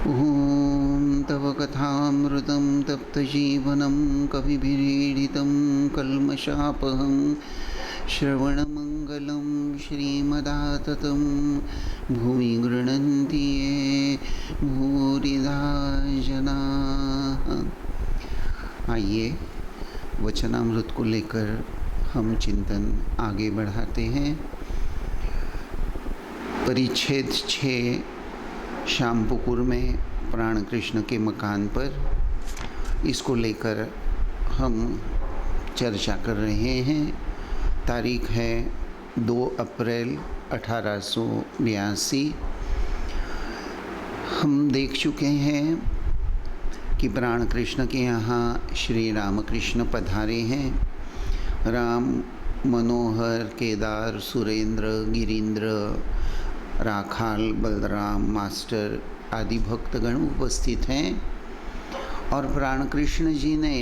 ॐ तव कथामृतं तप्तजीवनं कविभिरीडितं कल्मषापहं श्रवणमङ्गलं श्रीमदाततं भूमि गृह्णन्ति ये भूरिदा जनाः। आइए वचनामृत को लेकर हम चिंतन आगे बढ़ाते हैं। परिच्छेद 6 श्यामपुकुर में प्राण कृष्ण के मकान पर, इसको लेकर हम चर्चा कर रहे हैं। तारीख है 2 अप्रैल 1882। हम देख चुके हैं कि प्राण कृष्ण के यहाँ श्री रामकृष्ण पधारे हैं। राम, मनोहर, केदार, सुरेंद्र, गिरीन्द्र, राखाल, बलराम, मास्टर आदि भक्तगण उपस्थित हैं और प्राण कृष्ण जी ने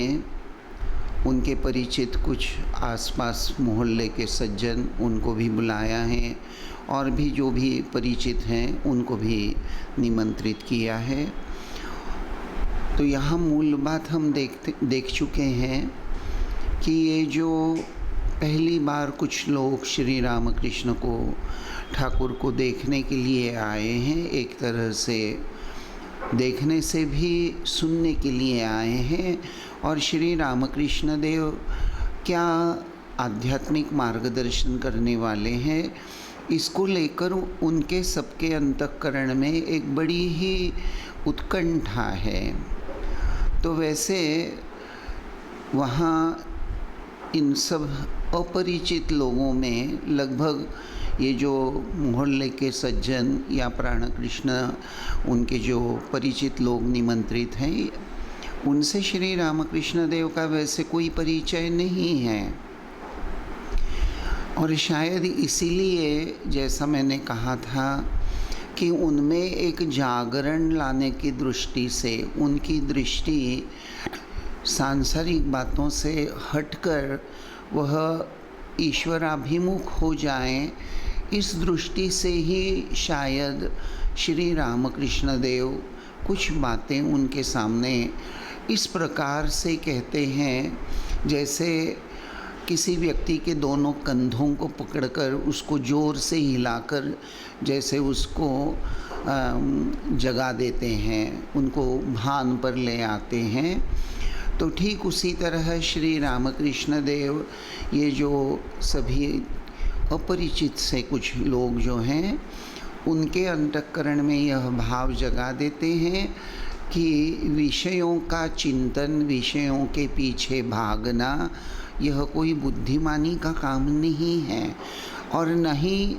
उनके परिचित कुछ आसपास मोहल्ले के सज्जन उनको भी बुलाया है और भी जो भी परिचित हैं उनको भी निमंत्रित किया है। तो यहाँ मूल बात हम देख चुके हैं कि ये जो पहली बार कुछ लोग श्री रामकृष्ण को, ठाकुर को देखने के लिए आए हैं, एक तरह से देखने से भी सुनने के लिए आए हैं और श्री रामकृष्ण देव क्या आध्यात्मिक मार्गदर्शन करने वाले हैं, इसको लेकर उनके सबके अंतःकरण में एक बड़ी ही उत्कंठा है। तो वैसे वहाँ इन सब अपरिचित लोगों में लगभग ये जो मोहल्ले के सज्जन या प्राण कृष्ण उनके जो परिचित लोग निमंत्रित हैं, उनसे श्री रामकृष्ण देव का वैसे कोई परिचय नहीं है। और शायद इसीलिए, जैसा मैंने कहा था, कि उनमें एक जागरण लाने की दृष्टि से, उनकी दृष्टि सांसारिक बातों से हटकर वह ईश्वराभिमुख हो जाएं, इस दृष्टि से ही शायद श्री रामकृष्ण देव कुछ बातें उनके सामने इस प्रकार से कहते हैं, जैसे किसी व्यक्ति के दोनों कंधों को पकड़कर उसको ज़ोर से हिलाकर जैसे उसको जगा देते हैं, उनको भान पर ले आते हैं। तो ठीक उसी तरह श्री रामकृष्ण देव ये जो सभी अपरिचित से कुछ लोग जो हैं, उनके अंतःकरण में यह भाव जगा देते हैं कि विषयों का चिंतन, विषयों के पीछे भागना, यह कोई बुद्धिमानी का काम नहीं है और न ही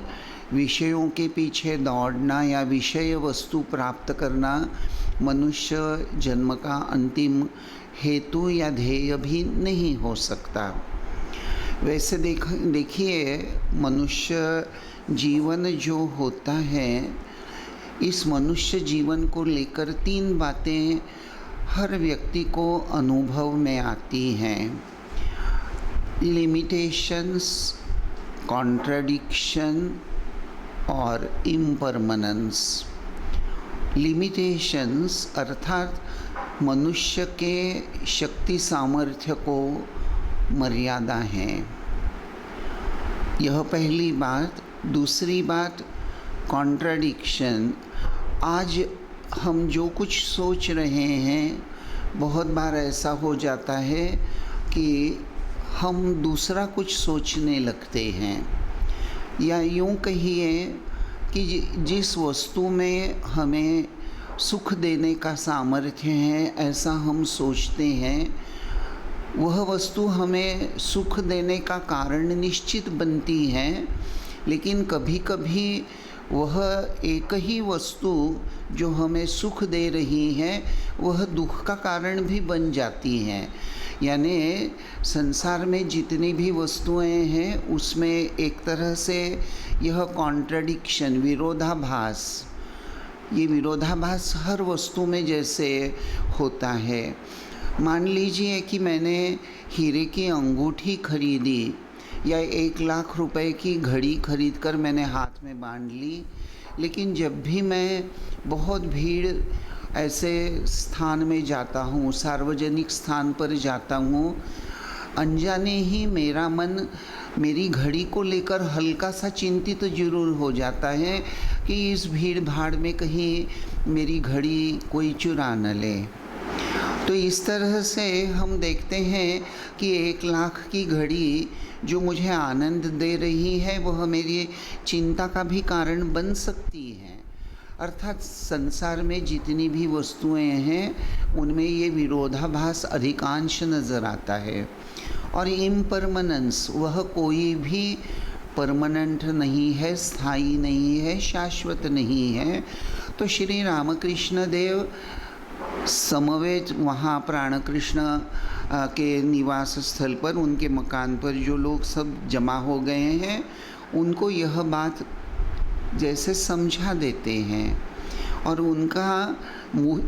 विषयों के पीछे दौड़ना या विषय वस्तु प्राप्त करना मनुष्य जन्म का अंतिम हेतु या ध्येय भी नहीं हो सकता। वैसे देखिए, मनुष्य जीवन जो होता है, इस मनुष्य जीवन को लेकर 3 बातें हर व्यक्ति को अनुभव में आती हैं: लिमिटेशंस, कॉन्ट्रडिक्शन और इम्परमानेंस। लिमिटेशंस अर्थात मनुष्य के शक्ति सामर्थ्य को मर्यादा है, यह पहली बात। दूसरी बात कॉन्ट्रडिक्शन। आज हम जो कुछ सोच रहे हैं, बहुत बार ऐसा हो जाता है कि हम दूसरा कुछ सोचने लगते हैं, या यूँ कहिए कि जिस वस्तु में हमें सुख देने का सामर्थ्य है, ऐसा हम सोचते हैं, वह वस्तु हमें सुख देने का कारण निश्चित बनती है, लेकिन कभी कभी वह एक ही वस्तु जो हमें सुख दे रही है, वह दुख का कारण भी बन जाती हैं। यानी संसार में जितनी भी वस्तुएं हैं, उसमें एक तरह से यह कॉन्ट्रडिक्शन, विरोधाभास, ये विरोधाभास हर वस्तु में जैसे होता है। मान लीजिए कि मैंने हीरे की अंगूठी खरीदी या 1 लाख रुपए की घड़ी खरीद कर मैंने हाथ में बांध ली, लेकिन जब भी मैं बहुत भीड़ ऐसे स्थान में जाता हूँ, सार्वजनिक स्थान पर जाता हूँ, अनजाने ही मेरा मन मेरी घड़ी को लेकर हल्का सा चिंतित जरूर हो जाता है कि इस भीड़ भाड़ में कहीं मेरी घड़ी कोई चुरा न ले। तो इस तरह से हम देखते हैं कि 1 लाख की घड़ी जो मुझे आनंद दे रही है वह मेरी चिंता का भी कारण बन सकती है। अर्थात संसार में जितनी भी वस्तुएं हैं उनमें ये विरोधाभास अधिकांश नज़र आता है। और इम्परमानेंस, वह कोई भी परमानेंट नहीं है, स्थायी नहीं है, शाश्वत नहीं है। तो श्री रामकृष्ण देव समवेत वहाँ प्राण कृष्ण के निवास स्थल पर, उनके मकान पर जो लोग सब जमा हो गए हैं उनको यह बात जैसे समझा देते हैं। और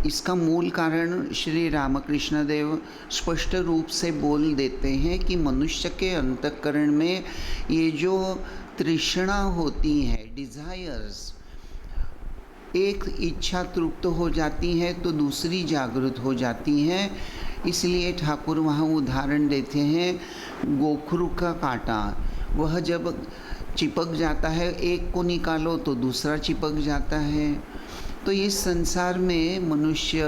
इसका मूल कारण श्री रामकृष्ण देव स्पष्ट रूप से बोल देते हैं कि मनुष्य के अंतःकरण में ये जो तृष्णा होती है, डिज़ायर्स, एक इच्छा तृप्त हो जाती है तो दूसरी जागृत हो जाती है। इसलिए ठाकुर वहाँ उदाहरण देते हैं, गोखरू का कांटा, वह जब चिपक जाता है, एक को निकालो तो दूसरा चिपक जाता है। तो इस संसार में मनुष्य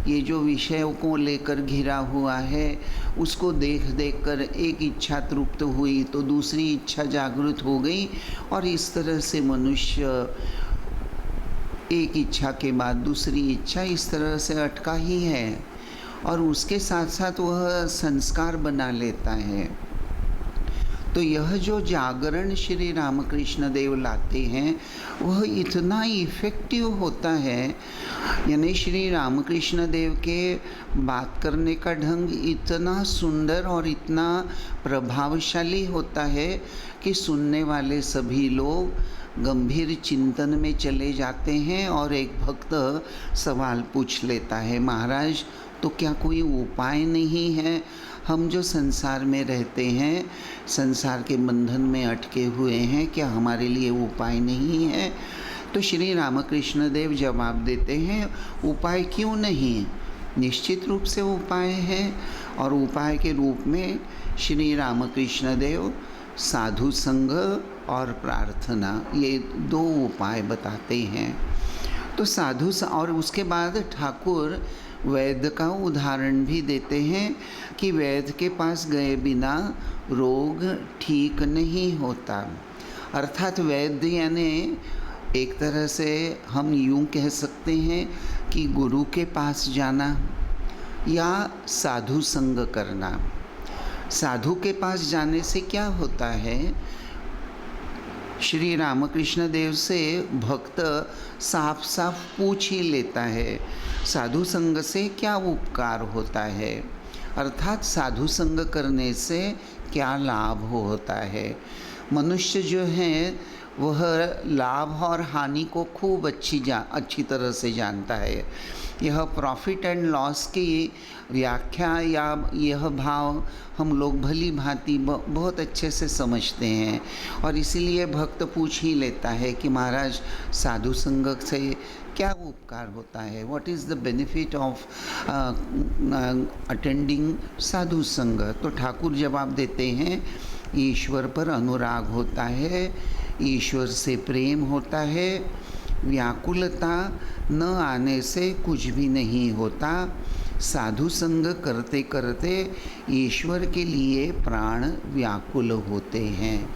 ये जो विषयों को लेकर घिरा हुआ है उसको देख देख कर एक इच्छा तृप्त हुई तो दूसरी इच्छा जागृत हो गई, और इस तरह से मनुष्य एक इच्छा के बाद दूसरी इच्छा इस तरह से अटका ही है, और उसके साथ साथ वह संस्कार बना लेता है। तो यह जो जागरण श्री रामकृष्ण देव लाते हैं वह इतना इफ़ेक्टिव होता है, यानी श्री रामकृष्ण देव के बात करने का ढंग इतना सुंदर और इतना प्रभावशाली होता है कि सुनने वाले सभी लोग गंभीर चिंतन में चले जाते हैं। और एक भक्त सवाल पूछ लेता है, महाराज तो क्या कोई उपाय नहीं है? हम जो संसार में रहते हैं, संसार के बंधन में अटके हुए हैं, क्या हमारे लिए उपाय नहीं है? तो श्री रामकृष्ण देव जवाब देते हैं, उपाय क्यों नहीं, निश्चित रूप से उपाय है। और उपाय के रूप में श्री रामकृष्ण देव साधु संग और प्रार्थना, ये 2 उपाय बताते हैं। तो और उसके बाद ठाकुर वैद्य का उदाहरण भी देते हैं कि वैद्य के पास गए बिना रोग ठीक नहीं होता। अर्थात वैद्य यानी एक तरह से हम यूँ कह सकते हैं कि गुरु के पास जाना या साधु संग करना। साधु के पास जाने से क्या होता है, श्री रामकृष्ण देव से भक्त साफ साफ पूछ ही लेता है, साधु संग से क्या उपकार होता है, अर्थात साधु संग करने से क्या लाभ होता है। मनुष्य जो है वह लाभ और हानि को खूब अच्छी तरह से जानता है। यह प्रॉफिट एंड लॉस की व्याख्या या यह भाव हम लोग भली भांति बहुत अच्छे से समझते हैं, और इसीलिए भक्त पूछ ही लेता है कि महाराज साधु संग से क्या उपकार होता है, what is the benefit of attending साधु संग। तो ठाकुर जवाब देते हैं, ईश्वर पर अनुराग होता है, ईश्वर से प्रेम होता है, व्याकुलता न आने से कुछ भी नहीं होता। साधु संग करते करते ईश्वर के लिए प्राण व्याकुल होते हैं।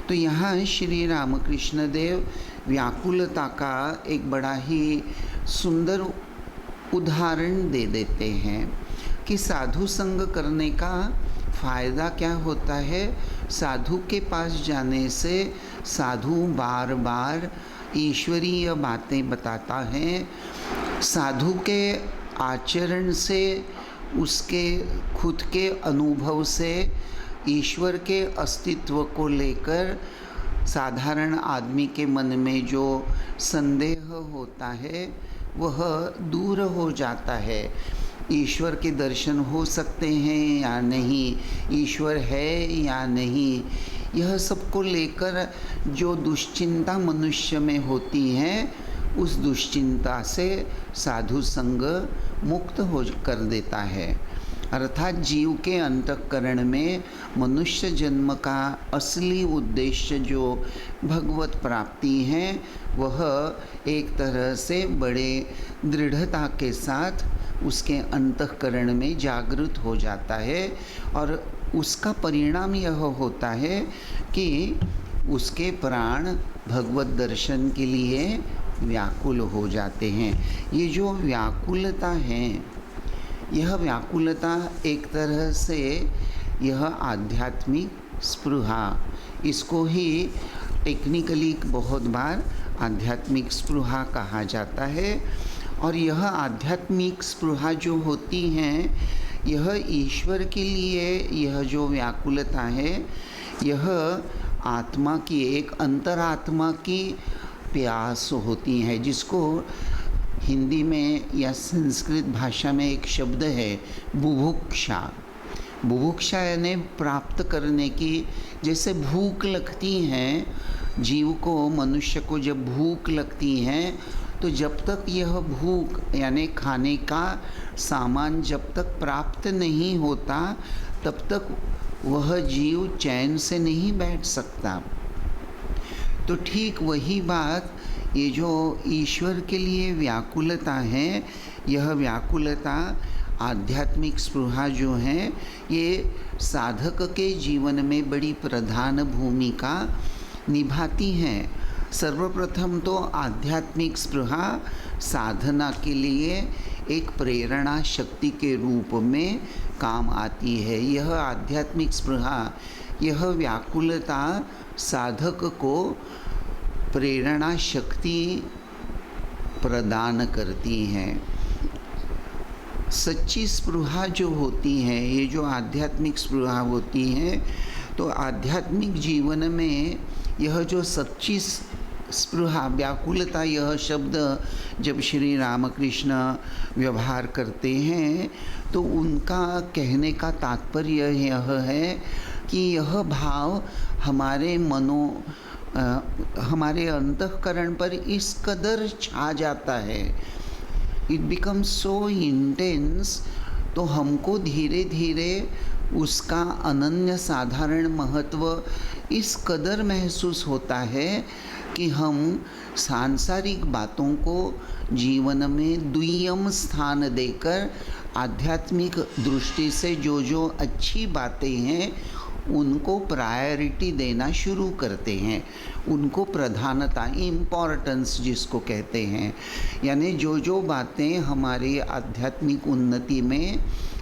तो यहाँ श्री रामकृष्ण देव व्याकुलता का एक बड़ा ही सुंदर उदाहरण दे देते हैं कि साधु संग करने का फ़ायदा क्या होता है। साधु के पास जाने से साधु बार बार ईश्वरीय बातें बताता है। साधु के आचरण से, उसके खुद के अनुभव से ईश्वर के अस्तित्व को लेकर साधारण आदमी के मन में जो संदेह होता है वह दूर हो जाता है। ईश्वर के दर्शन हो सकते हैं या नहीं, ईश्वर है या नहीं, यह सब को लेकर जो दुश्चिंता मनुष्य में होती है उस दुश्चिंता से साधु संग मुक्त हो कर देता है। अर्थात जीव के अंतःकरण में मनुष्य जन्म का असली उद्देश्य जो भगवत प्राप्ति है, वह एक तरह से बड़े दृढ़ता के साथ उसके अंतःकरण में जागृत हो जाता है, और उसका परिणाम यह होता है कि उसके प्राण भगवत दर्शन के लिए व्याकुल हो जाते हैं। ये जो व्याकुलता है, यह व्याकुलता एक तरह से यह आध्यात्मिक स्पृहा, इसको ही टेक्निकली बहुत बार आध्यात्मिक स्पृहा कहा जाता है। और यह आध्यात्मिक स्पृहा जो होती हैं, यह ईश्वर के लिए यह जो व्याकुलता है, यह आत्मा की एक अंतरात्मा की प्यास होती है, जिसको हिंदी में या संस्कृत भाषा में एक शब्द है बुभुक्षा। बुभुक्षा यानी प्राप्त करने की। जैसे भूख लगती है जीव को, मनुष्य को जब भूख लगती है, तो जब तक यह भूख यानी खाने का सामान जब तक प्राप्त नहीं होता, तब तक वह जीव चैन से नहीं बैठ सकता। तो ठीक वही बात, ये जो ईश्वर के लिए व्याकुलता है, यह व्याकुलता आध्यात्मिक स्पृहा जो है, ये साधक के जीवन में बड़ी प्रधान भूमिका निभाती हैं। सर्वप्रथम तो आध्यात्मिक स्पृहा साधना के लिए एक प्रेरणा शक्ति के रूप में काम आती है। यह आध्यात्मिक स्पृहा, यह व्याकुलता साधक को प्रेरणा शक्ति प्रदान करती हैं। सच्ची स्पृहा जो होती है, ये जो आध्यात्मिक स्पृहा होती है, तो आध्यात्मिक जीवन में यह जो सच्ची स्पृहा, व्याकुलता, यह शब्द जब श्री रामकृष्ण व्यवहार करते हैं, तो उनका कहने का तात्पर्य यह है कि यह भाव हमारे अंतःकरण पर इस कदर छा जाता है, इट बिकम्स सो इंटेंस, तो हमको धीरे धीरे उसका अनन्य साधारण महत्व इस कदर महसूस होता है कि हम सांसारिक बातों को जीवन में द्वितीय स्थान देकर आध्यात्मिक दृष्टि से जो अच्छी बातें हैं, उनको प्रायोरिटी देना शुरू करते हैं, उनको प्रधानता, इम्पॉर्टेंस जिसको कहते हैं। यानी जो बातें हमारी आध्यात्मिक उन्नति में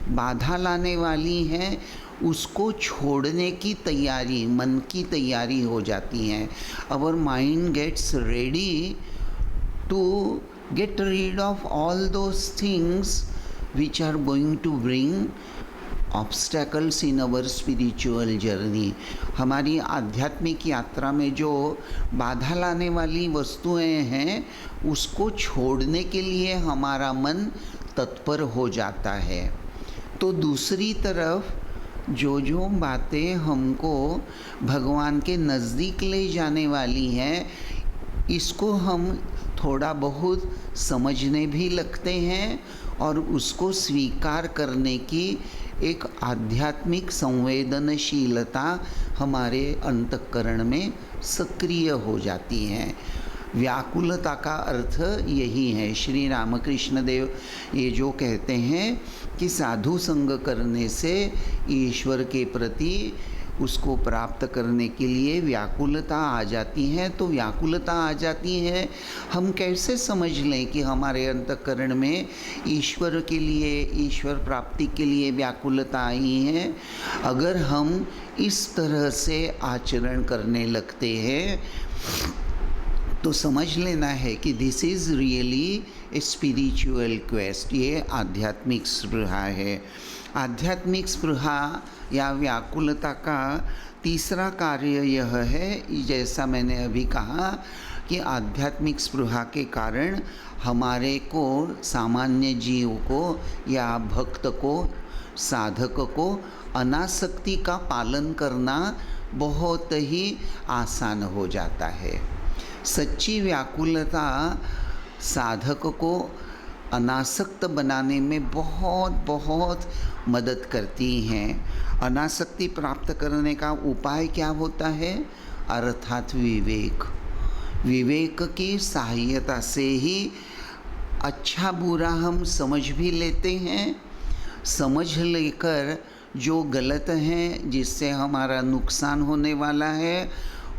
बाधा लाने वाली हैं, उसको छोड़ने की तैयारी, मन की तैयारी हो जाती है। Our mind gets ready to get rid of all those things which are going to bring obstacles in our spiritual journey. हमारी आध्यात्मिक यात्रा में जो बाधा लाने वाली वस्तुएं हैं, उसको छोड़ने के लिए हमारा मन तत्पर हो जाता है। तो दूसरी तरफ जो बातें हमको भगवान के नज़दीक ले जाने वाली हैं, इसको हम थोड़ा बहुत समझने भी लगते हैं, और उसको स्वीकार करने की एक आध्यात्मिक संवेदनशीलता हमारे अंतःकरण में सक्रिय हो जाती है। व्याकुलता का अर्थ यही है। श्री रामकृष्ण देव ये जो कहते हैं कि साधु संग करने से ईश्वर के प्रति उसको प्राप्त करने के लिए व्याकुलता आ जाती है। तो व्याकुलता आ जाती है, हम कैसे समझ लें कि हमारे अंतःकरण में ईश्वर के लिए, ईश्वर प्राप्ति के लिए व्याकुलता आई है? अगर हम इस तरह से आचरण करने लगते हैं, तो समझ लेना है कि this is really a spiritual quest. ये आध्यात्मिक स्पृहा है। आध्यात्मिक स्पृहा या व्याकुलता का तीसरा कार्य यह है, जैसा मैंने अभी कहा, कि आध्यात्मिक स्पृहा के कारण हमारे को, सामान्य जीव को या भक्त को, साधक को अनासक्ति का पालन करना बहुत ही आसान हो जाता है। सच्ची व्याकुलता साधक को अनासक्त बनाने में बहुत बहुत मदद करती हैं। अनासक्ति प्राप्त करने का उपाय क्या होता है? अर्थात विवेक। विवेक की सहायता से ही अच्छा बुरा हम समझ भी लेते हैं। समझ लेकर जो गलत है, जिससे हमारा नुकसान होने वाला है,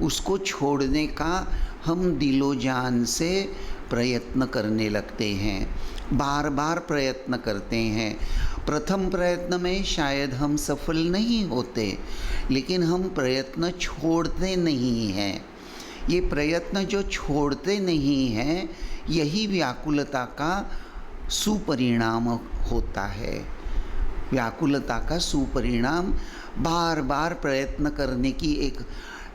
उसको छोड़ने का हम दिलो जान से प्रयत्न करने लगते हैं, बार बार प्रयत्न करते हैं। प्रथम प्रयत्न में शायद हम सफल नहीं होते, लेकिन हम प्रयत्न छोड़ते नहीं हैं। ये प्रयत्न जो छोड़ते नहीं हैं, यही व्याकुलता का सुपरिणाम होता है। व्याकुलता का सुपरिणाम बार बार प्रयत्न करने की एक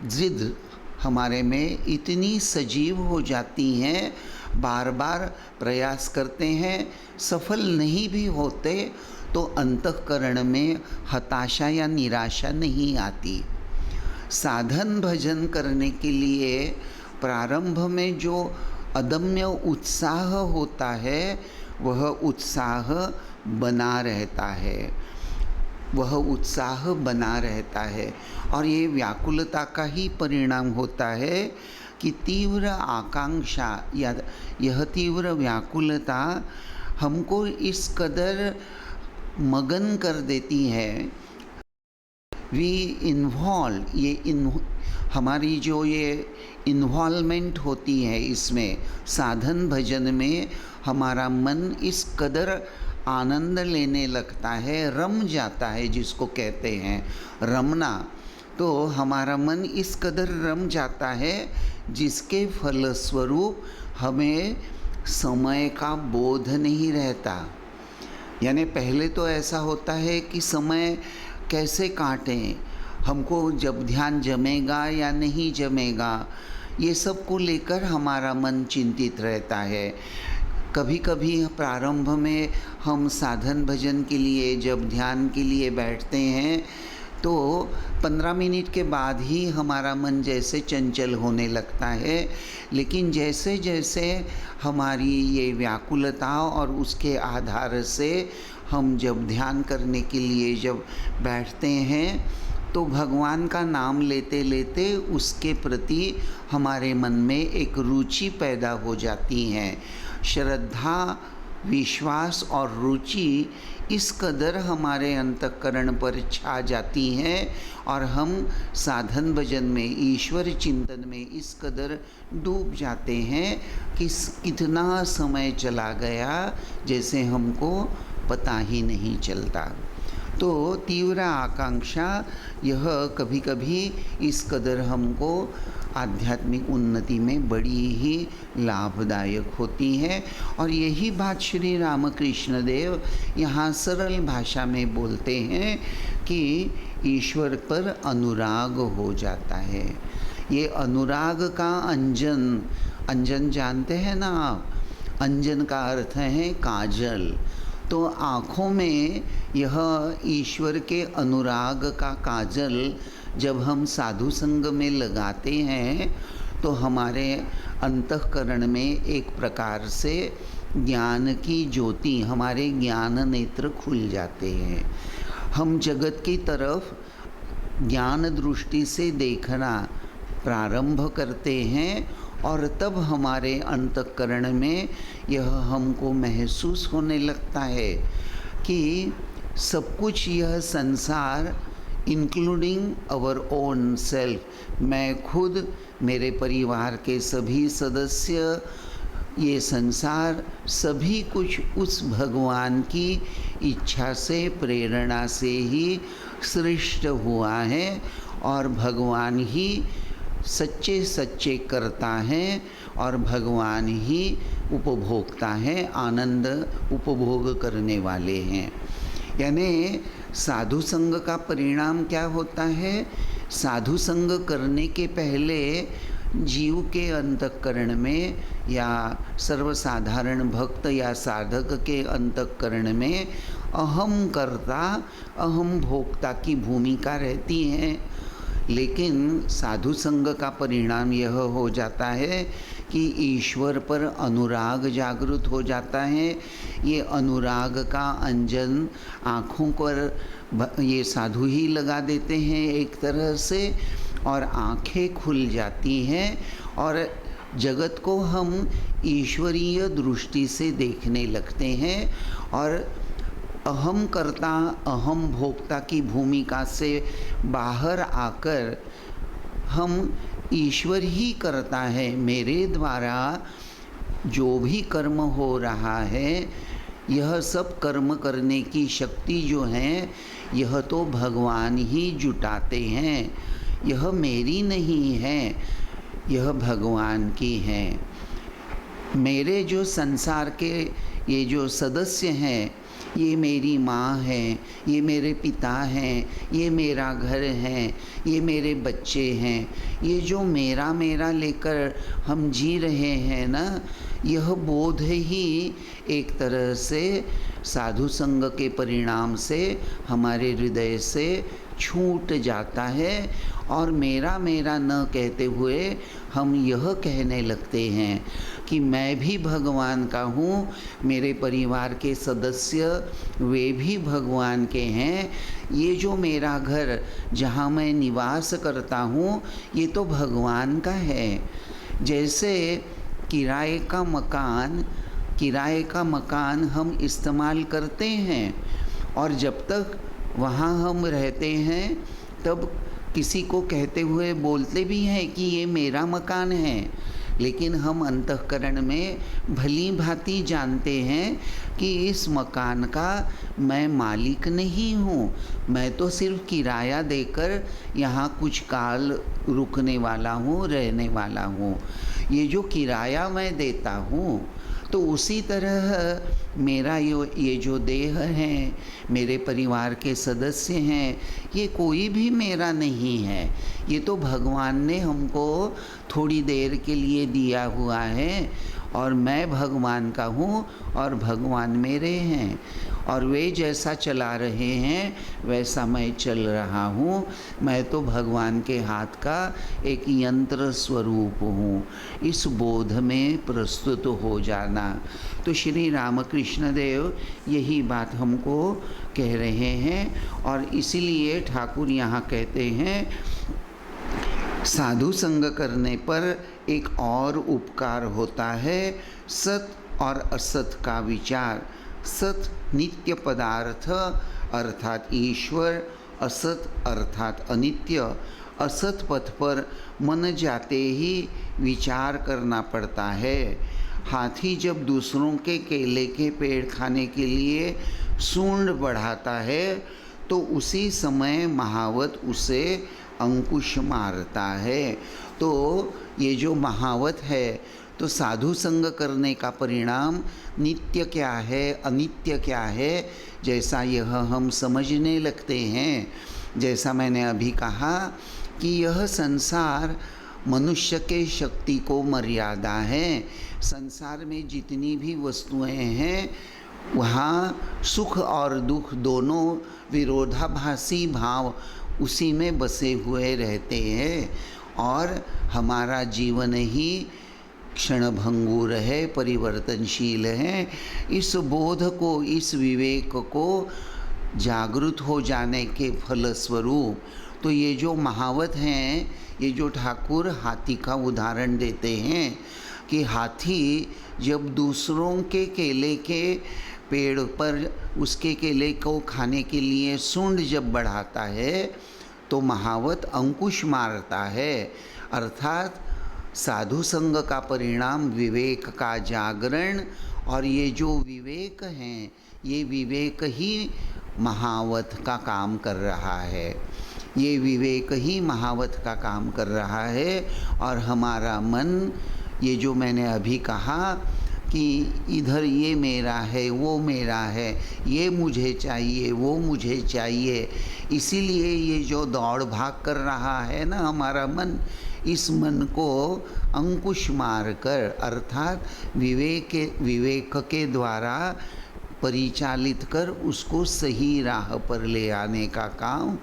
जिद हमारे में इतनी सजीव हो जाती हैं, बार बार प्रयास करते हैं, सफल नहीं भी होते तो अंतःकरण में हताशा या निराशा नहीं आती। साधन भजन करने के लिए प्रारंभ में जो अदम्य उत्साह होता है, वह उत्साह बना रहता है, वह उत्साह बना रहता है। और ये व्याकुलता का ही परिणाम होता है कि तीव्र आकांक्षा या यह तीव्र व्याकुलता हमको इस कदर मगन कर देती है। वी इन्वॉल्व, हमारी जो ये इन्वॉल्वमेंट होती है इसमें, साधन भजन में हमारा मन इस कदर आनंद लेने लगता है, रम जाता है, जिसको कहते हैं रमना। तो हमारा मन इस कदर रम जाता है, जिसके फलस्वरूप हमें समय का बोध नहीं रहता। यानी पहले तो ऐसा होता है कि समय कैसे काटें, हमको जब ध्यान जमेगा या नहीं जमेगा, ये सब को लेकर हमारा मन चिंतित रहता है। कभी कभी प्रारंभ में हम साधन भजन के लिए जब ध्यान के लिए बैठते हैं तो 15 मिनट के बाद ही हमारा मन जैसे चंचल होने लगता है। लेकिन जैसे जैसे हमारी ये व्याकुलता और उसके आधार से हम जब ध्यान करने के लिए जब बैठते हैं तो भगवान का नाम लेते लेते उसके प्रति हमारे मन में एक रुचि पैदा हो जाती है। श्रद्धा, विश्वास और रुचि इस कदर हमारे अंतःकरण पर छा जाती हैं और हम साधन भजन में, ईश्वर चिंतन में इस कदर डूब जाते हैं कि कितना समय चला गया जैसे हमको पता ही नहीं चलता। तो तीव्र आकांक्षा यह कभी कभी इस कदर हमको आध्यात्मिक उन्नति में बड़ी ही लाभदायक होती है। और यही बात श्री रामकृष्ण देव यहाँ सरल भाषा में बोलते हैं कि ईश्वर पर अनुराग हो जाता है। ये अनुराग का अंजन, अंजन जानते हैं ना आप? अंजन का अर्थ है काजल। तो आँखों में यह ईश्वर के अनुराग का काजल जब हम साधु संग में लगाते हैं तो हमारे अंतःकरण में एक प्रकार से ज्ञान की ज्योति, हमारे ज्ञान नेत्र खुल जाते हैं। हम जगत की तरफ ज्ञान दृष्टि से देखना प्रारंभ करते हैं और तब हमारे अंतःकरण में यह हमको महसूस होने लगता है कि सब कुछ यह संसार इंक्लूडिंग आवर ओन सेल्फ, मैं खुद, मेरे परिवार के सभी सदस्य, ये संसार सभी कुछ उस भगवान की इच्छा से, प्रेरणा से ही सृष्ट हुआ है और भगवान ही सच्चे सच्चे करता है और भगवान ही उपभोक्ता है, आनंद उपभोग करने वाले हैं। यानी साधु संग का परिणाम क्या होता है? साधु संग करने के पहले जीव के अंतःकरण में या सर्वसाधारण भक्त या साधक के अंतःकरण में अहम कर्ता, अहम भोक्ता की भूमिका रहती है। लेकिन साधु संग का परिणाम यह हो जाता है कि ईश्वर पर अनुराग जागृत हो जाता है। ये अनुराग का अंजन आँखों पर ये साधु ही लगा देते हैं एक तरह से, और आँखें खुल जाती हैं और जगत को हम ईश्वरीय दृष्टि से देखने लगते हैं और अहम कर्ता अहम भोक्ता की भूमिका से बाहर आकर हम ईश्वर ही करता है, मेरे द्वारा जो भी कर्म हो रहा है यह सब कर्म करने की शक्ति जो है यह तो भगवान ही जुटाते हैं, यह मेरी नहीं है, यह भगवान की है। मेरे जो संसार के ये जो सदस्य हैं, ये मेरी माँ है, ये मेरे पिता हैं, ये मेरा घर है, ये मेरे बच्चे हैं, ये जो मेरा मेरा लेकर हम जी रहे हैं ना, यह बोध ही एक तरह से साधु संग के परिणाम से हमारे हृदय से छूट जाता है और मेरा मेरा न कहते हुए हम यह कहने लगते हैं कि मैं भी भगवान का हूँ, मेरे परिवार के सदस्य वे भी भगवान के हैं, ये जो मेरा घर जहाँ मैं निवास करता हूँ ये तो भगवान का है। जैसे किराए का मकान हम इस्तेमाल करते हैं और जब तक वहाँ हम रहते हैं तब किसी को कहते हुए बोलते भी हैं कि ये मेरा मकान है, लेकिन हम अंतःकरण में भली भांति जानते हैं कि इस मकान का मैं मालिक नहीं हूँ, मैं तो सिर्फ किराया देकर यहाँ कुछ काल रुकने वाला हूँ, रहने वाला हूँ। ये जो किराया मैं देता हूँ तो उसी तरह मेरा ये जो देह है, मेरे परिवार के सदस्य हैं, ये कोई भी मेरा नहीं है, ये तो भगवान ने हमको थोड़ी देर के लिए दिया हुआ है और मैं भगवान का हूँ और भगवान मेरे हैं और वे जैसा चला रहे हैं वैसा मैं चल रहा हूँ। मैं तो भगवान के हाथ का एक यंत्र स्वरूप हूँ। इस बोध में प्रस्तुत हो जाना, तो श्री रामकृष्ण देव यही बात हमको कह रहे हैं और इसीलिए ठाकुर यहाँ कहते हैं साधु संग करने पर एक और उपकार होता है, सत और असत का विचार। सत नित्य पदार्थ अर्थात ईश्वर, असत अर्थात अनित्य। असत पथ पर मन जाते ही विचार करना पड़ता है। हाथी जब दूसरों के केले के पेड़ खाने के लिए सूंड बढ़ाता है तो उसी समय महावत उसे अंकुश मारता है। तो ये जो महावत है, तो साधु संग करने का परिणाम नित्य क्या है अनित्य क्या है, जैसा यह हम समझने लगते हैं। जैसा मैंने अभी कहा कि यह संसार मनुष्य के शक्ति को मर्यादा है। संसार में जितनी भी वस्तुएं हैं वहाँ सुख और दुख दोनों विरोधाभासी भाव उसी में बसे हुए रहते हैं और हमारा जीवन ही क्षणभंगुर है, परिवर्तनशील है। इस बोध को, इस विवेक को जागृत हो जाने के फलस्वरूप तो ये जो महावत हैं, ये जो ठाकुर हाथी का उदाहरण देते हैं कि हाथी जब दूसरों के केले के पेड़ पर उसके केले को खाने के लिए सूंड जब बढ़ाता है तो महावत अंकुश मारता है। अर्थात साधु संग का परिणाम विवेक का जागरण, और ये जो विवेक हैं ये विवेक ही महावत का काम कर रहा है। ये विवेक ही महावत का काम कर रहा है और हमारा मन, ये जो मैंने अभी कहा कि इधर ये मेरा है, वो मेरा है, ये मुझे चाहिए, वो मुझे चाहिए, इसीलिए ये जो दौड़ भाग कर रहा है ना हमारा मन, इस मन को अंकुश मारकर अर्थात विवेक के द्वारा परिचालित कर उसको सही राह पर ले आने का काम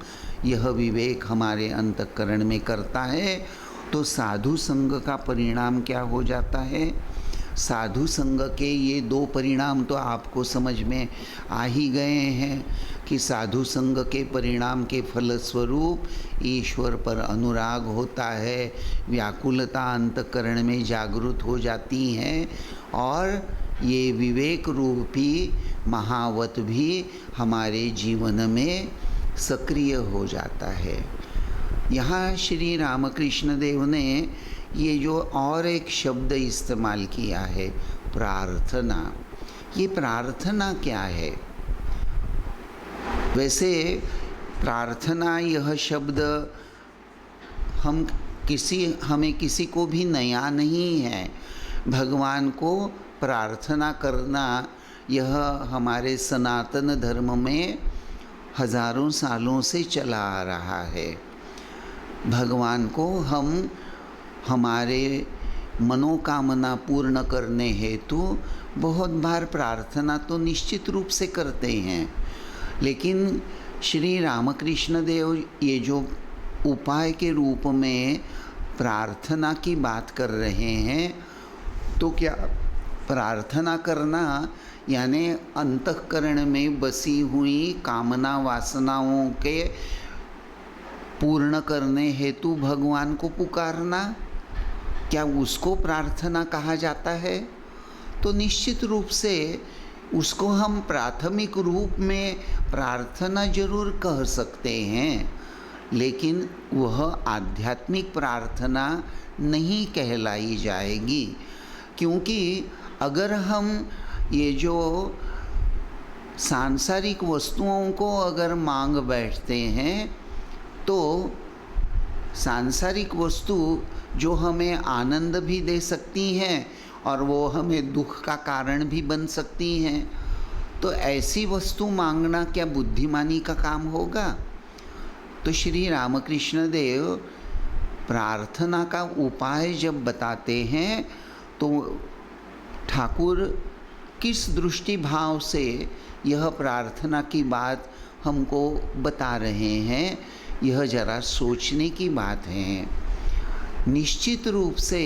यह विवेक हमारे अंतःकरण में करता है। तो साधु संग का परिणाम क्या हो जाता है? साधु संग के ये दो परिणाम तो आपको समझ में आ ही गए हैं कि साधु संग के परिणाम के फलस्वरूप ईश्वर पर अनुराग होता है, व्याकुलता अंतःकरण में जागृत हो जाती हैं और ये विवेक रूपी महावत भी हमारे जीवन में सक्रिय हो जाता है। यहाँ श्री रामकृष्ण देव ने ये जो और एक शब्द इस्तेमाल किया है, प्रार्थना। ये प्रार्थना क्या है? वैसे प्रार्थना यह शब्द हमें किसी को भी नया नहीं है। भगवान को प्रार्थना करना यह हमारे सनातन धर्म में हजारों सालों से चला आ रहा है। भगवान को हम हमारे मनोकामना पूर्ण करने हेतु बहुत बार प्रार्थना तो निश्चित रूप से करते हैं, लेकिन श्री रामकृष्ण देव ये जो उपाय के रूप में प्रार्थना की बात कर रहे हैं, तो क्या प्रार्थना करना यानी अंतःकरण में बसी हुई कामना वासनाओं के पूर्ण करने हेतु भगवान को पुकारना, क्या उसको प्रार्थना कहा जाता है? तो निश्चित रूप से उसको हम प्राथमिक रूप में प्रार्थना जरूर कह सकते हैं, लेकिन वह आध्यात्मिक प्रार्थना नहीं कहलाई जाएगी। क्योंकि अगर हम ये जो सांसारिक वस्तुओं को अगर मांग बैठते हैं, तो सांसारिक वस्तु जो हमें आनंद भी दे सकती हैं और वो हमें दुख का कारण भी बन सकती हैं, तो ऐसी वस्तु मांगना क्या बुद्धिमानी का काम होगा? तो श्री रामकृष्ण देव प्रार्थना का उपाय जब बताते हैं, तो ठाकुर किस दृष्टि भाव से यह प्रार्थना की बात हमको बता रहे हैं, यह जरा सोचने की बात है। निश्चित रूप से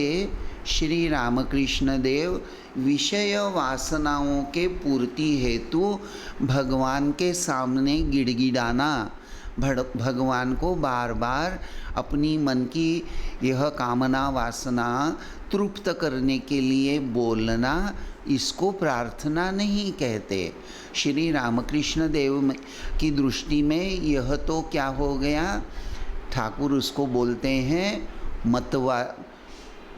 श्री रामकृष्ण देव विषय वासनाओं के पूर्ति हेतु भगवान के सामने गिड़गिड़ाना, भगवान को बार बार अपनी मन की यह कामना वासना तृप्त करने के लिए बोलना, इसको प्रार्थना नहीं कहते। श्री रामकृष्ण देव की दृष्टि में यह तो क्या हो गया, ठाकुर उसको बोलते हैं मतवा,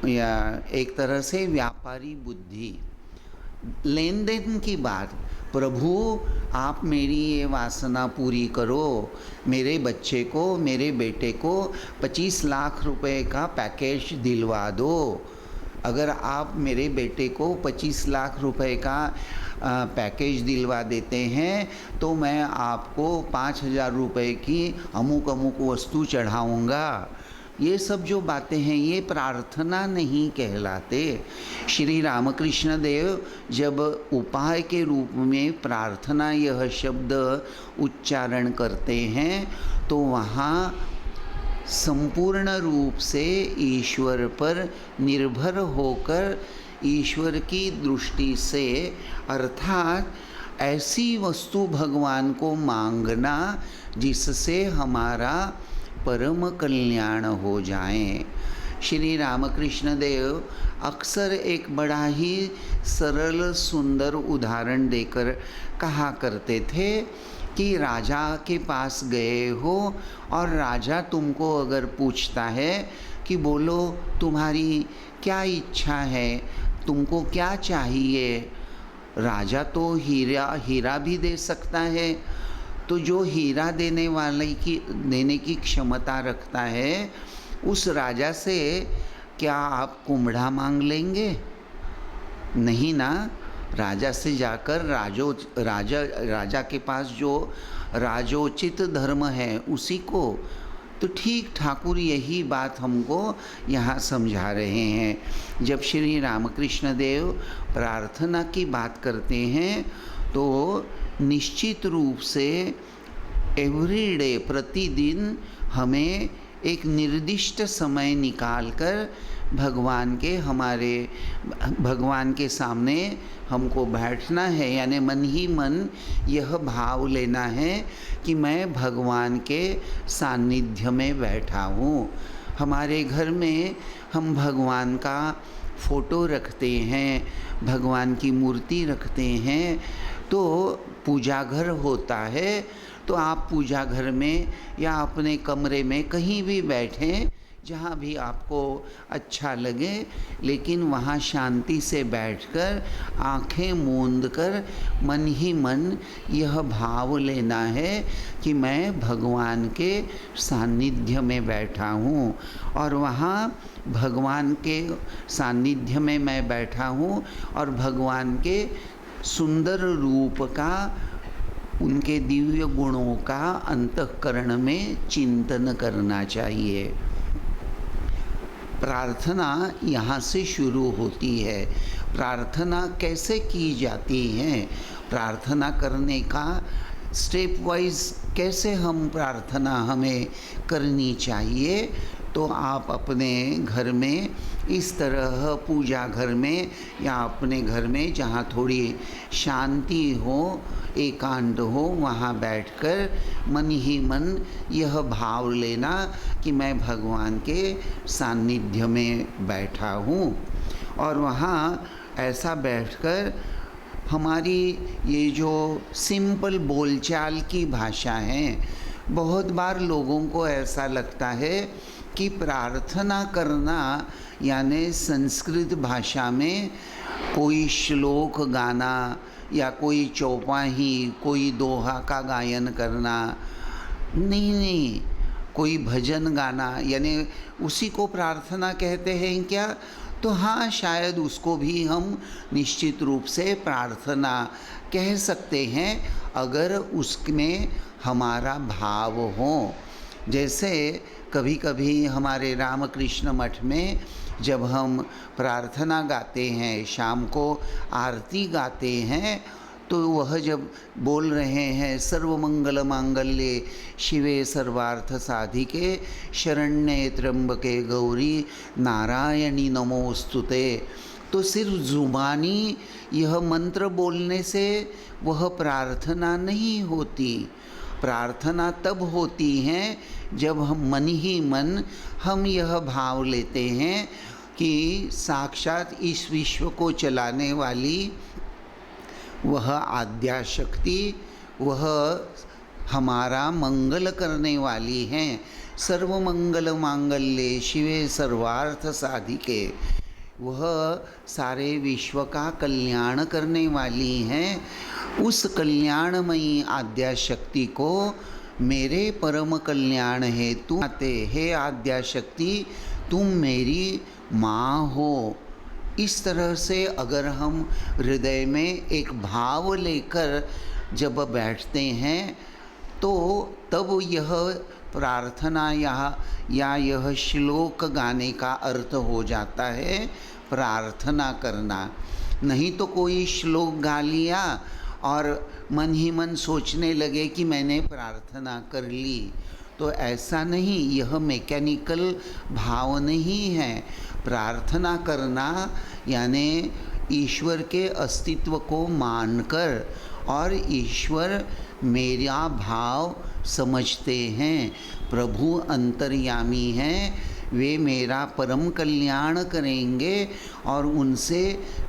या एक तरह से व्यापारी बुद्धि, लेन देन की बात। प्रभु आप मेरी ये वासना पूरी करो, मेरे बच्चे को, मेरे बेटे को 25 लाख रुपए का पैकेज दिलवा दो। अगर आप मेरे बेटे को 25 लाख रुपए का पैकेज दिलवा देते हैं, तो मैं आपको 5,000 रुपये की अमुक अमुक वस्तु चढ़ाऊँगा। ये सब जो बातें हैं ये प्रार्थना नहीं कहलाते। श्री रामकृष्ण देव जब उपाय के रूप में प्रार्थना यह शब्द उच्चारण करते हैं, तो वहाँ संपूर्ण रूप से ईश्वर पर निर्भर होकर ईश्वर की दृष्टि से, अर्थात ऐसी वस्तु भगवान को मांगना जिससे हमारा परम कल्याण हो जाए। श्री रामकृष्ण देव अक्सर एक बड़ा ही सरल सुंदर उदाहरण देकर कहा करते थे कि राजा के पास गए हो और राजा तुमको अगर पूछता है कि बोलो तुम्हारी क्या इच्छा है, तुमको क्या चाहिए, राजा तो हीरा भी दे सकता है। तो जो हीरा देने की क्षमता रखता है, उस राजा से क्या आप कुम्हड़ा मांग लेंगे? नहीं ना। राजा से जाकर राजा के पास जो राजोचित धर्म है उसी को। तो ठीक ठाकुर यही बात हमको यहाँ समझा रहे हैं। जब श्री रामकृष्ण देव प्रार्थना की बात करते हैं, तो निश्चित रूप से एवरीडे, प्रतिदिन हमें एक निर्दिष्ट समय निकालकर भगवान के सामने हमको बैठना है, यानी मन ही मन यह भाव लेना है कि मैं भगवान के सानिध्य में बैठा हूँ। हमारे घर में हम भगवान का फ़ोटो रखते हैं, भगवान की मूर्ति रखते हैं, तो पूजा घर होता है। तो आप पूजा घर में या अपने कमरे में कहीं भी बैठें, जहाँ भी आपको अच्छा लगे, लेकिन वहाँ शांति से बैठकर आँखें मूंद कर मन ही मन यह भाव लेना है कि मैं भगवान के सानिध्य में बैठा हूँ। और वहाँ भगवान के सानिध्य में मैं बैठा हूँ और भगवान के सुंदर रूप का, उनके दिव्य गुणों का अंतःकरण में चिंतन करना चाहिए। प्रार्थना यहाँ से शुरू होती है। प्रार्थना कैसे की जाती है, प्रार्थना करने का स्टेप वाइज कैसे हम प्रार्थना हमें करनी चाहिए, तो आप अपने घर में इस तरह पूजा घर में या अपने घर में जहाँ थोड़ी शांति हो, एकांत हो, वहाँ बैठकर मन ही मन यह भाव लेना कि मैं भगवान के सानिध्य में बैठा हूँ। और वहाँ ऐसा बैठकर हमारी ये जो सिंपल बोलचाल की भाषा है, बहुत बार लोगों को ऐसा लगता है कि प्रार्थना करना यानी संस्कृत भाषा में कोई श्लोक गाना या कोई चौपाई, कोई दोहा का गायन करना, नहीं, कोई भजन गाना, यानी उसी को प्रार्थना कहते हैं क्या? तो हाँ, शायद उसको भी हम निश्चित रूप से प्रार्थना कह सकते हैं अगर उसमें हमारा भाव हो। जैसे कभी कभी हमारे रामकृष्ण मठ में जब हम प्रार्थना गाते हैं, शाम को आरती गाते हैं, तो वह जब बोल रहे हैं सर्वमंगल मांगल्ये शिवे सर्वार्थ साधिके शरण्ये त्र्यंबके गौरी नारायणी नमोस्तुते, तो सिर्फ जुबानी यह मंत्र बोलने से वह प्रार्थना नहीं होती। प्रार्थना तब होती है जब हम मन ही मन हम यह भाव लेते हैं कि साक्षात इस विश्व को चलाने वाली वह आद्या शक्ति, वह हमारा मंगल करने वाली हैं। सर्वमंगल मांगल्ये शिवे सर्वार्थ साधिके, वह सारे विश्व का कल्याण करने वाली हैं। उस कल्याणमयी आद्या शक्ति को मेरे परम कल्याण हेतु आते, हे आद्या शक्ति तुम मेरी माँ हो। इस तरह से अगर हम हृदय में एक भाव लेकर जब बैठते हैं, तो तब यह प्रार्थना या यह श्लोक गाने का अर्थ हो जाता है प्रार्थना करना। नहीं तो कोई श्लोक गा लिया और मन ही मन सोचने लगे कि मैंने प्रार्थना कर ली, तो ऐसा नहीं, यह मैकेनिकल भाव नहीं है। प्रार्थना करना यानी ईश्वर के अस्तित्व को मानकर, और ईश्वर मेरा भाव समझते हैं, प्रभु अंतर्यामी हैं, वे मेरा परम कल्याण करेंगे और उनसे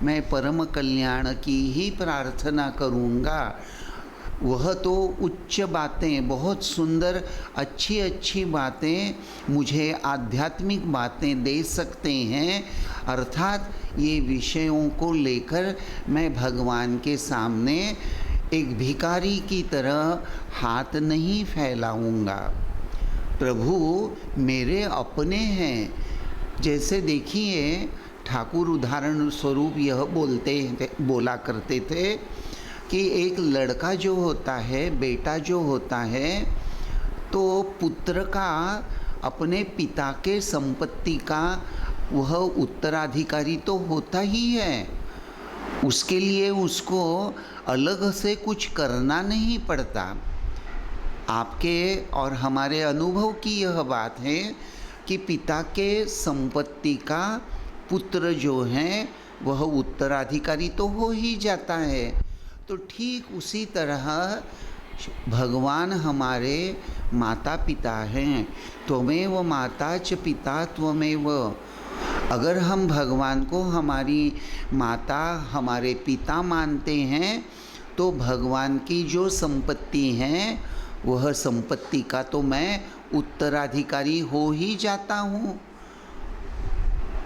मैं परम कल्याण की ही प्रार्थना करूँगा। वह तो उच्च बातें, बहुत सुंदर अच्छी अच्छी बातें, मुझे आध्यात्मिक बातें दे सकते हैं, अर्थात ये विषयों को लेकर मैं भगवान के सामने एक भिखारी की तरह हाथ नहीं फैलाऊंगा। प्रभु मेरे अपने हैं। जैसे देखिए, ठाकुर उदाहरण स्वरूप यह बोला करते थे कि एक लड़का जो होता है, बेटा जो होता है, तो पुत्र का अपने पिता के संपत्ति का वह उत्तराधिकारी तो होता ही है। उसके लिए उसको अलग से कुछ करना नहीं पड़ता। आपके और हमारे अनुभव की यह बात है कि पिता के संपत्ति का पुत्र जो है वह उत्तराधिकारी तो हो ही जाता है। तो ठीक उसी तरह भगवान हमारे माता पिता हैं। त्वमेव माता च पिता त्वमेव। अगर हम भगवान को हमारी माता हमारे पिता मानते हैं तो भगवान की जो संपत्ति है वह संपत्ति का तो मैं उत्तराधिकारी हो ही जाता हूँ।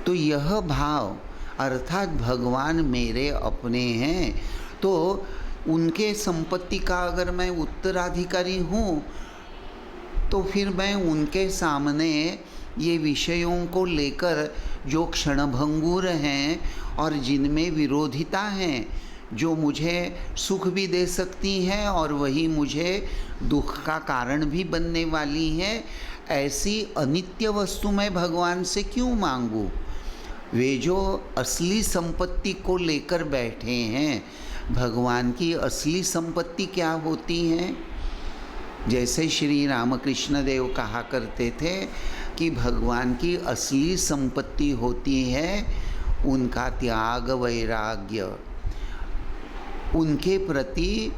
तो यह भाव अर्थात भगवान मेरे अपने हैं, तो उनके संपत्ति का अगर मैं उत्तराधिकारी हूँ तो फिर मैं उनके सामने ये विषयों को लेकर जो क्षणभंगुर हैं और जिनमें विरोधिता हैं, जो मुझे सुख भी दे सकती हैं और वही मुझे दुख का कारण भी बनने वाली है, ऐसी अनित्य वस्तु मैं भगवान से क्यों मांगूं? वे जो असली संपत्ति को लेकर बैठे हैं, भगवान की असली संपत्ति क्या होती है? जैसे श्री रामकृष्ण देव कहा करते थे कि भगवान की असली संपत्ति होती है उनका त्याग वैराग्य, उनके प्रति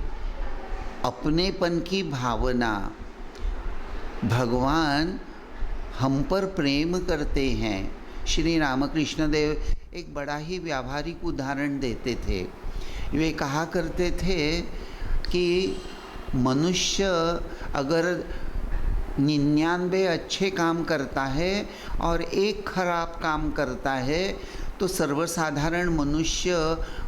अपनेपन की भावना। भगवान हम पर प्रेम करते हैं। श्री रामकृष्ण देव एक बड़ा ही व्यावहारिक उदाहरण देते थे। वे कहा करते थे कि मनुष्य अगर 99 अच्छे काम करता है और एक खराब काम करता है तो सर्वसाधारण मनुष्य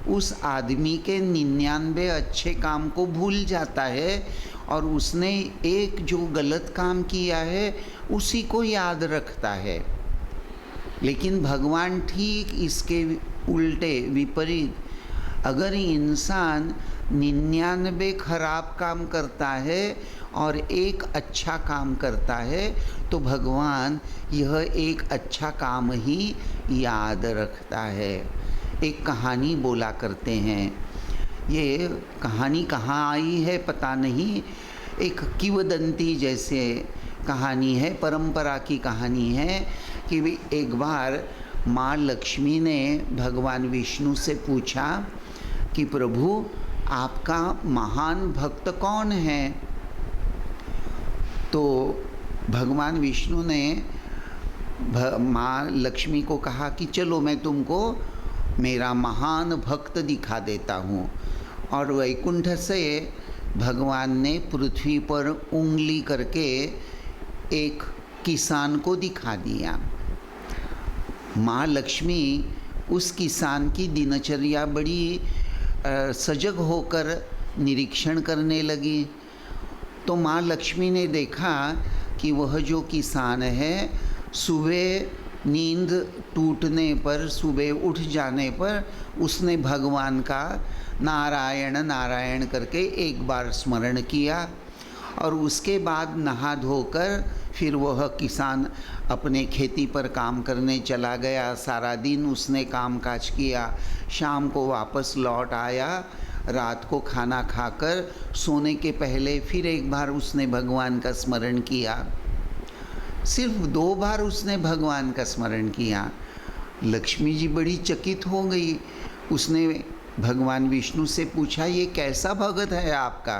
उस आदमी के 99 अच्छे काम को भूल जाता है और उसने एक जो गलत काम किया है उसी को याद रखता है। लेकिन भगवान ठीक इसके उल्टे विपरीत, अगर इंसान 99 खराब काम करता है और एक अच्छा काम करता है तो भगवान यह एक अच्छा काम ही याद रखता है। एक कहानी बोला करते हैं, ये कहानी कहाँ आई है पता नहीं, एक किंवदंती जैसे कहानी है, परंपरा की कहानी है कि एक बार माँ लक्ष्मी ने भगवान विष्णु से पूछा कि प्रभु आपका महान भक्त कौन है? तो भगवान विष्णु ने माँ लक्ष्मी को कहा कि चलो मैं तुमको मेरा महान भक्त दिखा देता हूँ। और वैकुंठ से भगवान ने पृथ्वी पर उंगली करके एक किसान को दिखा दिया। माँ लक्ष्मी उस किसान की दिनचर्या बड़ी सजग होकर निरीक्षण करने लगी। तो माँ लक्ष्मी ने देखा कि वह जो किसान है सुबह नींद टूटने पर, सुबह उठ जाने पर उसने भगवान का नारायण नारायण करके एक बार स्मरण किया और उसके बाद नहा धोकर फिर वह किसान अपने खेती पर काम करने चला गया। सारा दिन उसने कामकाज किया, शाम को वापस लौट आया। रात को खाना खाकर सोने के पहले फिर एक बार उसने भगवान का स्मरण किया। सिर्फ 2 बार उसने भगवान का स्मरण किया। लक्ष्मी जी बड़ी चकित हो गई। उसने भगवान विष्णु से पूछा, ये कैसा भगत है आपका?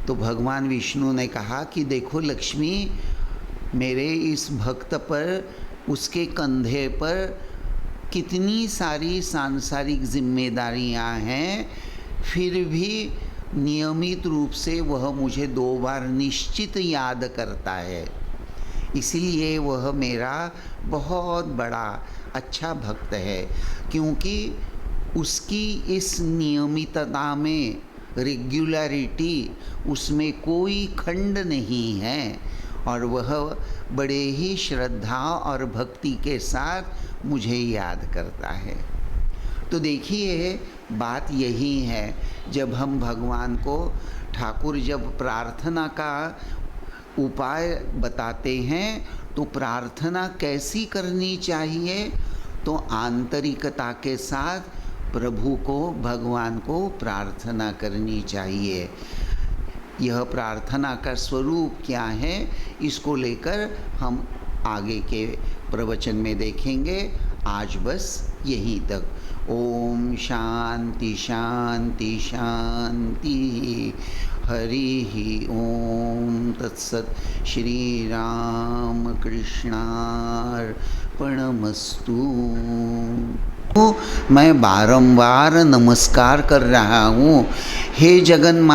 तो भगवान विष्णु ने कहा कि देखो लक्ष्मी, मेरे इस भक्त पर, उसके कंधे पर कितनी सारी सांसारिक जिम्मेदारियां हैं, फिर भी नियमित रूप से वह मुझे 2 बार निश्चित याद करता है, इसीलिए वह मेरा बहुत बड़ा अच्छा भक्त है। क्योंकि उसकी इस नियमितता में, रेगुलरिटी, उसमें कोई खंड नहीं है और वह बड़े ही श्रद्धा और भक्ति के साथ मुझे याद करता है। तो देखिए बात यही है, जब हम भगवान को, ठाकुर जब प्रार्थना का उपाय बताते हैं तो प्रार्थना कैसी करनी चाहिए, तो आंतरिकता के साथ प्रभु को, भगवान को प्रार्थना करनी चाहिए। यह प्रार्थना का स्वरूप क्या है, इसको लेकर हम आगे के प्रवचन में देखेंगे। आज बस यहीं तक। ओम शांति शांति शांति। हरि ओम तत्सत। श्री राम कृष्णार्पणमस्तु। मैं बारंबार नमस्कार कर रहा हूँ। हे जगन्नाथ